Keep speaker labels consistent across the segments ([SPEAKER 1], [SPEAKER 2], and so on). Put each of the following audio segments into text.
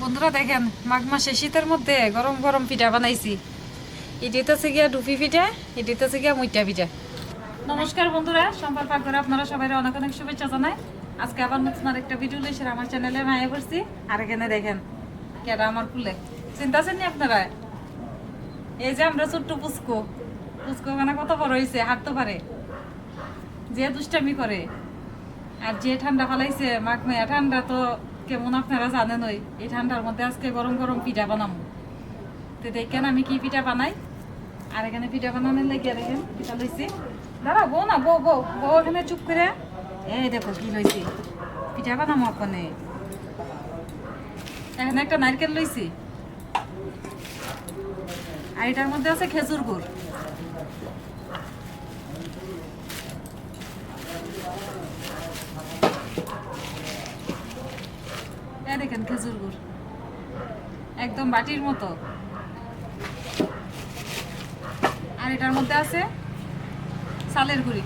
[SPEAKER 1] বন্ধুরা দেখেন মাঘ মাসে শীতের মধ্যে গরম গরম পিঠা বানাইছি। এটিতে গিয়া ডুফি পিঠা, এটিতে গিয়া মুইটা পিঠা। নমস্কার বন্ধুরা, সম্পার পাক করে আপনারা সবাই অনেক অনেক শুভেচ্ছা জানাই। আজকে আবার নতুন আরেকটা ভিডিও লইছি আমার চ্যানেলে মায়ে করছি। আর এখানে দেখেন কেডা আমার কুলে চিন্তা আছেন নি আপনারা? এই যে আমরা ছোট্ট পুচকো পুচকো মানে কত বড় হয়েছে, হাঁটতে পারে, যে দুষ্টামি করে। আর যে ঠান্ডা ফালাইছে মাঘ মায়া ঠান্ডা তো কেমন আপনারা জানেন। ওই এই ঠান্ডার মধ্যে আজকে গরম গরম পিঠা বানাবো। তো দেখেন আমি কি পিঠা বানাই। আর এখানে পিঠা বানানোর লেগে দেখেন পিঠা লইছি। দাঁড়া বউ না বউ বউ বউ এখানে চুপ করে এই দেখো কি লইছি, পিঠা বানাবো ওখানে। এখানে একটা নারকেল লইছি, আর এটার মধ্যে আছে খেজুর গুড়। দেখেন খেজুর গুড় একদম বাটির মতো। আর এটার মধ্যে আছে চালের গুঁড়ি।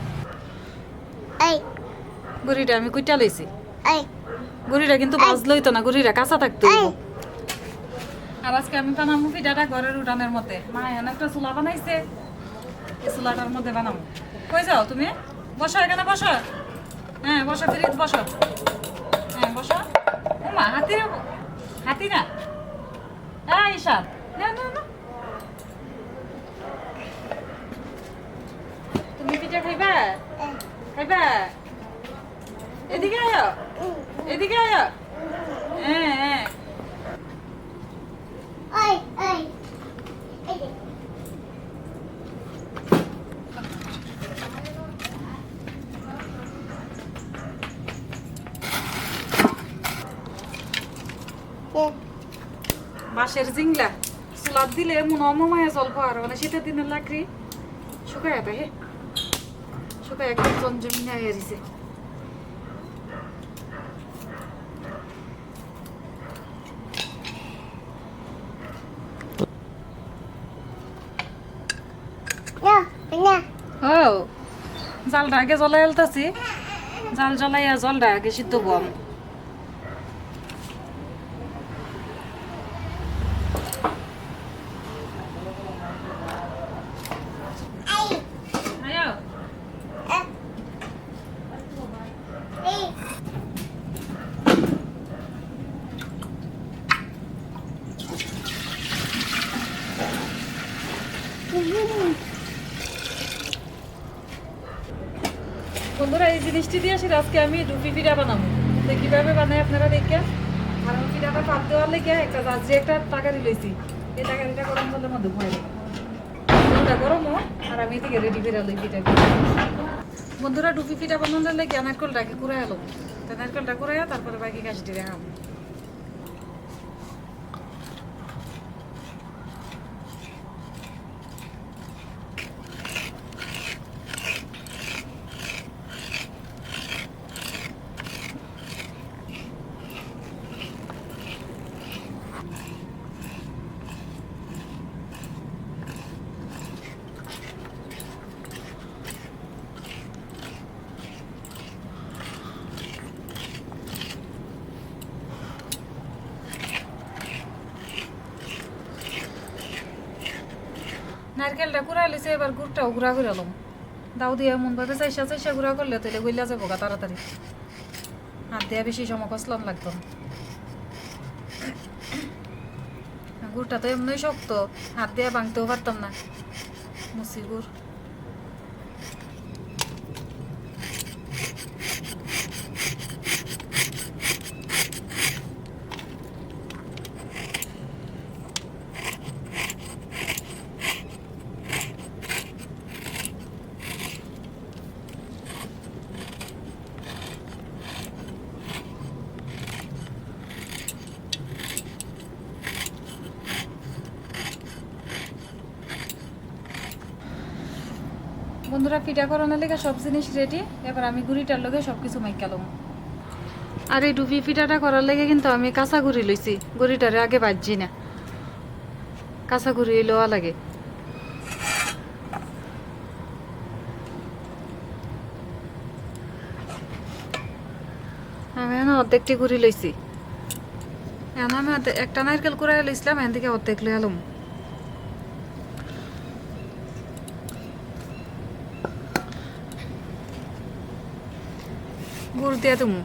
[SPEAKER 1] গুঁড়িটা আমি কুইটা লইছি। গুঁড়িটা কিন্তু ভাজলই তো না, গুঁড়িটা কাঁচা থাকতো। আর আজকে আমি বানাবো পিঠাটা ঘরের উঠানের মধ্যে। মা এখানে একটা চুলা বানাইছে, এই চুলাটার মধ্যে বানাবো। কই যাও তুমি? বসো এখানে বসো। হ্যাঁ বসো, ফিরিত বসো। হ্যাঁ বসো। মা হাতি হাতি না ঈশান, না না না, তুমি পিঠা খাইবা? খাইবা? এদিকে আয়, এদিকে আয়। হ্যাঁ হ্যাঁ বাঁশের জিংলা চুলাত দিলে মনে জল আর মানে শীতের দিনের লাকড়ি শুকায় হে শুকায় একদম জমজমিনা হয়ে দিছে। ও জালটা আগে জ্বলাই আলতাছি, জাল জ্বলাইয়া জলটা আগে সিদ্ধ বম। বন্ধুরা এই জিনিসটি দিয়ে আসি আজকে আমি ডুবি পিঠা বানাবো। তো কিভাবে বানাই আপনারা দেখেন। আর আমি পিঠাটা পাত দেওয়ার লেগে একটা যে একটা টাকারি লইছি, এই টাকারিটা গরম জলের মধ্যে ভয় জলটা গরমও। আর আমি এদিকে রেডি করে লই পিঠা। বন্ধুরা ডুবি পিঠা বানানোর লেগে নারকেলটাকে কুড়াই এলো। তো নারকেলটা কুড়াইয়া তারপরে বাকি কাজ দিয়ে খাবো। নারকেলটা কুড়াই লিছে, এবার গুড়টাও গুঁড়া করে এলাম। দাও দিয়ে এমন ভাবে চাইসা চাইসা গুঁড়া করলে তাহলে গইলা যাবো গা তাড়াতাড়ি। হাত দেওয়া বেশি সময় কসলাম লাগতো না। গুড়টা তো এমনি শক্ত, হাত দিয়ে ভাঙতেও পারতাম না। মুসি গুড় বন্ধুরা পিঠা করানোর লেগে সব জিনিস রেডি। এবার আমি গুড়িটার লগে সবকিছু মাইকালাম। আর এই ডুবি পিঠাটা করার লেগে কিন্তু আমি কাঁচা গুড়ি লইছি, গুড়িটারে আগে বাজছি না, কাঁচা গুড়ি লওয়া লাগে। আমি অর্ধেকটি গুড়ি লইছি। এখন আমি একটা নারকেল কুড়াই লইছিলাম, এখান থেকে অর্ধেক লই আলুম। গুড় দিয়ে তুমি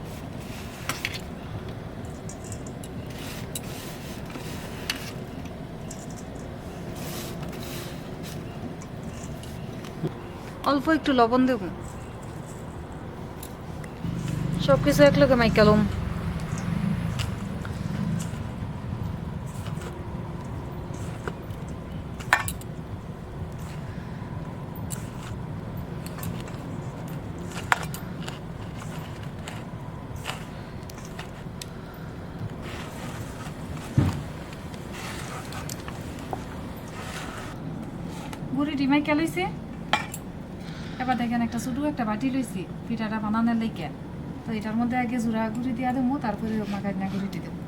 [SPEAKER 1] অল্প একটু লবণ দেব, সবকিছু একলগে মাইকালুম। গুড়ি ডিমাই লইছি। এবার দেখেন একটা ছোট একটা বাটি লইছি পিঠাটা বানানোর লাইকে। তো এটার মধ্যে আগে জোড়া গুড়ি দিয়া দেবো, তারপরে মাখাই না গুড়িটি দেবো।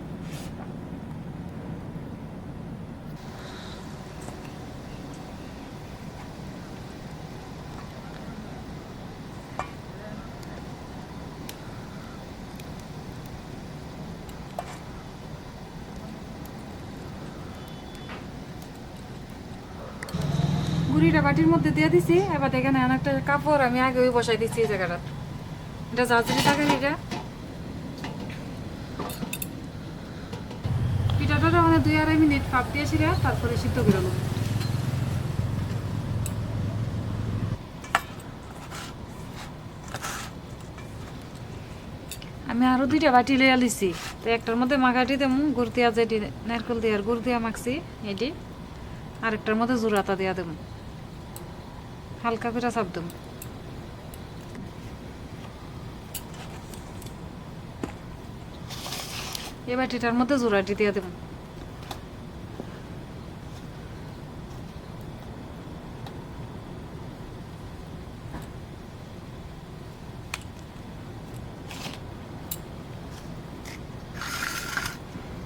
[SPEAKER 1] গুড়িটা বাটির মধ্যে দিয়ে দিছি। এবার দেখেন একটা কাপড় আমি আগে ওই বসাই দিচ্ছি এই জায়গাটা। এটা জাজরি থাকে এটা। পিঠাটা মানে 2-2.5 মিনিট ভাপ দিয়ে ছিঁড়ে তারপরে সিদ্ধ করে নেব। আমি আরো 2টা বাটি লইয়া লিছি। তো একটার মধ্যে মাখাটি দেবো গুড় দিয়া, যেটি নারকেল দিয়ে আর গুড় দিয়া মাখছি এটি। আরেকটার মধ্যে জোড়াতা দিয়া দেবো, হালকা করে চাপ দেবো। এই বাটিটার মধ্যে জোড়াটি দিয়ে দেবো।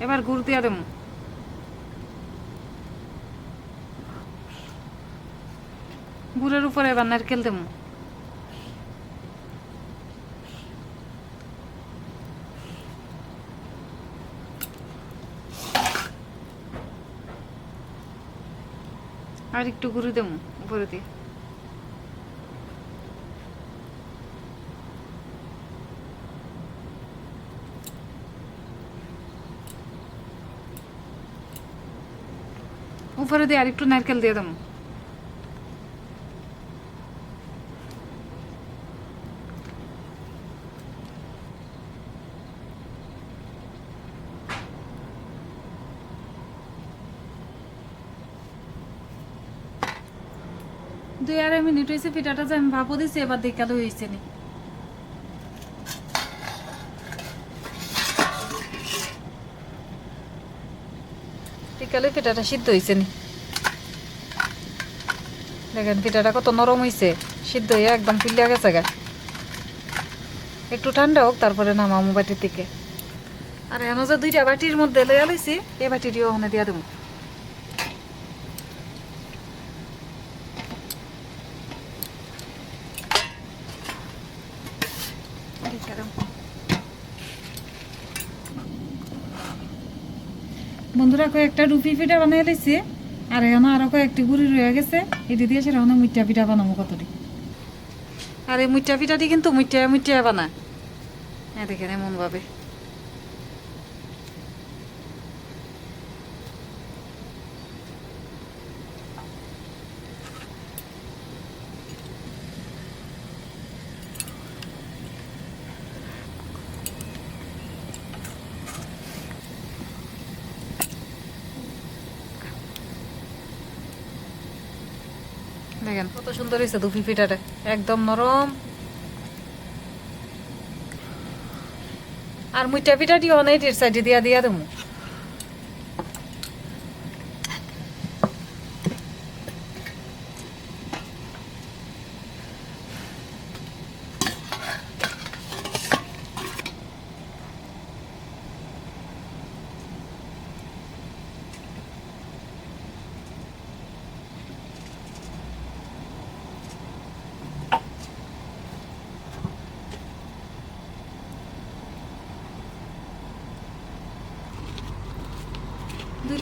[SPEAKER 1] এবার গুড় দিয়া দেবো। গুড়ের উপরে এবার নারকেল দেবো। আর একটু গুঁড়ি দেবো উপরে দিয়ে। উপরে দিয়ে আর একটু নারকেল দিয়ে দেবো। দুই আড়াই মিনিট হয়েছে পিঠাটা যে আমি ভাপও দিছি, এবার দেখালো হয়েছে নি। দেখালে পিঠাটা সিদ্ধ হয়েছে নি। দেখেন পিঠাটা কত নরম হয়েছে, সিদ্ধ হয়ে একদম পিলিয়া গেছে গা। একটু ঠান্ডা হোক তারপরে নামামো বাটির থেকে। আর এখন যে 2টা বাটির মধ্যে লইয়া লইছি, এই বাটিটিও ওখানে দিয়া দেবো। বন্ধুরা কয়েকটা রুপি পিঠা বানিয়ে লইছি, আর এখানে আরো কয়েকটি গুড়ি রয়ে গেছে। এটি দিয়ে সেটা মুইটা পিঠা বানাবো কতটি। আর এই মুইটা পিঠাটি কিন্তু মুইটা মুইটা বানা, দেখেন এমন ভাবে। দেখেন কত সুন্দর হয়েছে দুপি পিঠাটা, একদম নরম। আর মুইটা পিঠাটি অনেক সাইডে দিয়া দিয়া দেবো।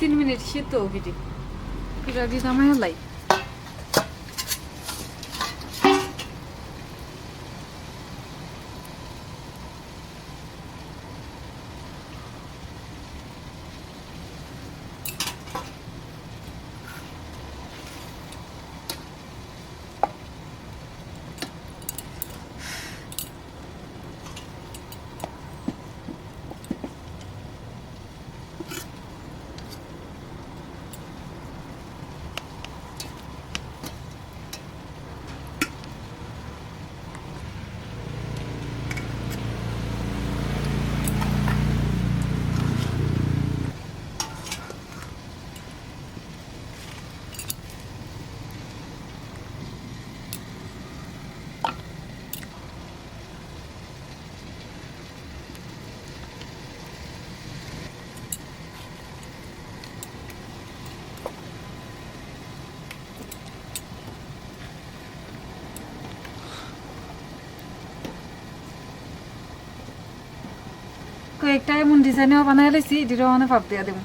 [SPEAKER 1] 2-3 মিনিট সিদ্ধ পিঠে পিঠা দিয়ে নামাই হলাই। কয়েকটা এমন ডিজাইনেও বানাই লাইছি, এটিরও অনেক ভাব দিয়া দেব।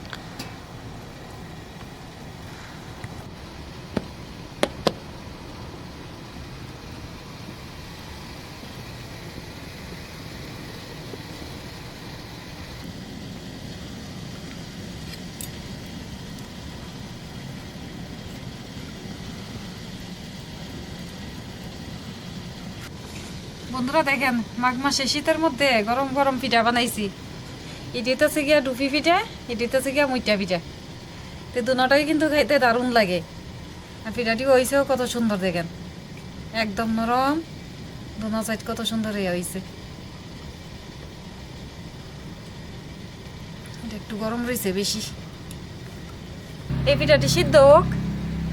[SPEAKER 1] বন্ধুরা দেখেন, মাঘ মাসে শীতের মধ্যে গরম গরম পিঠা বানাইছি। এটিতে আছে গিয়া ডুফি পিঠা, এটিতে আছে গিয়া মুইটা পিঠা। তো দুটাই কিন্তু খাইতে দারুণ লাগে। আর পিঠাটি হয়েছেও কত সুন্দর দেখেন, একদম নরম, দুনো সাইড কত সুন্দর হয়েছে। এটা একটু গরম রয়েছে বেশি। এই পিঠাটি সিদ্ধ হোক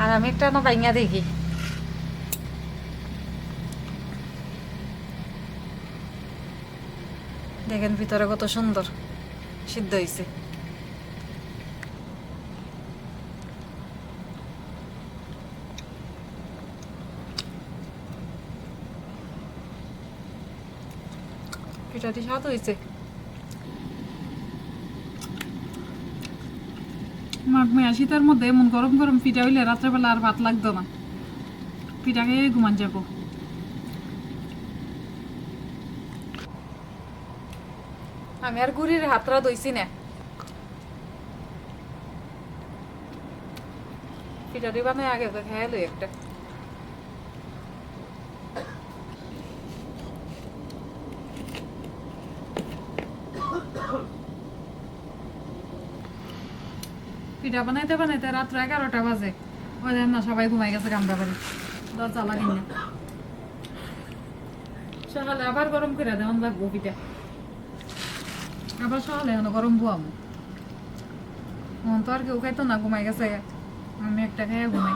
[SPEAKER 1] আর আমি একটা ভাঙিয়া দেখি। দেখেন ভিতরে কত সুন্দর সিদ্ধ হয়েছে। পিঠাটি স্বাদ হয়েছে। মাঘ মাস শীতের মধ্যে এমন গরম গরম পিঠা হইলে রাত্রেবেলা আর ভাত লাগতো না, পিঠা খেয়ে ঘুমান যাবো। আমি আর গুড়ির হাতরা দইছি না, পিঠাটি বানাই আগে খেয়ে লই একটা। পিঠা বানাইতে বানাইতে রাত্র 11টা বাজে। ওই না সবাই ঘুমাই গেছে কামড়া বাড়ি, দরজা লাগেন না। সকালে আবার গরম করে দেওয়ান লাগবো পিঠা, আবার সকালে এখন গরম বুয়ামো। এখন তো আর কেউ খাইতো না, ঘুমাই গেছে, আমি একটা খেয়ে ঘুমাই।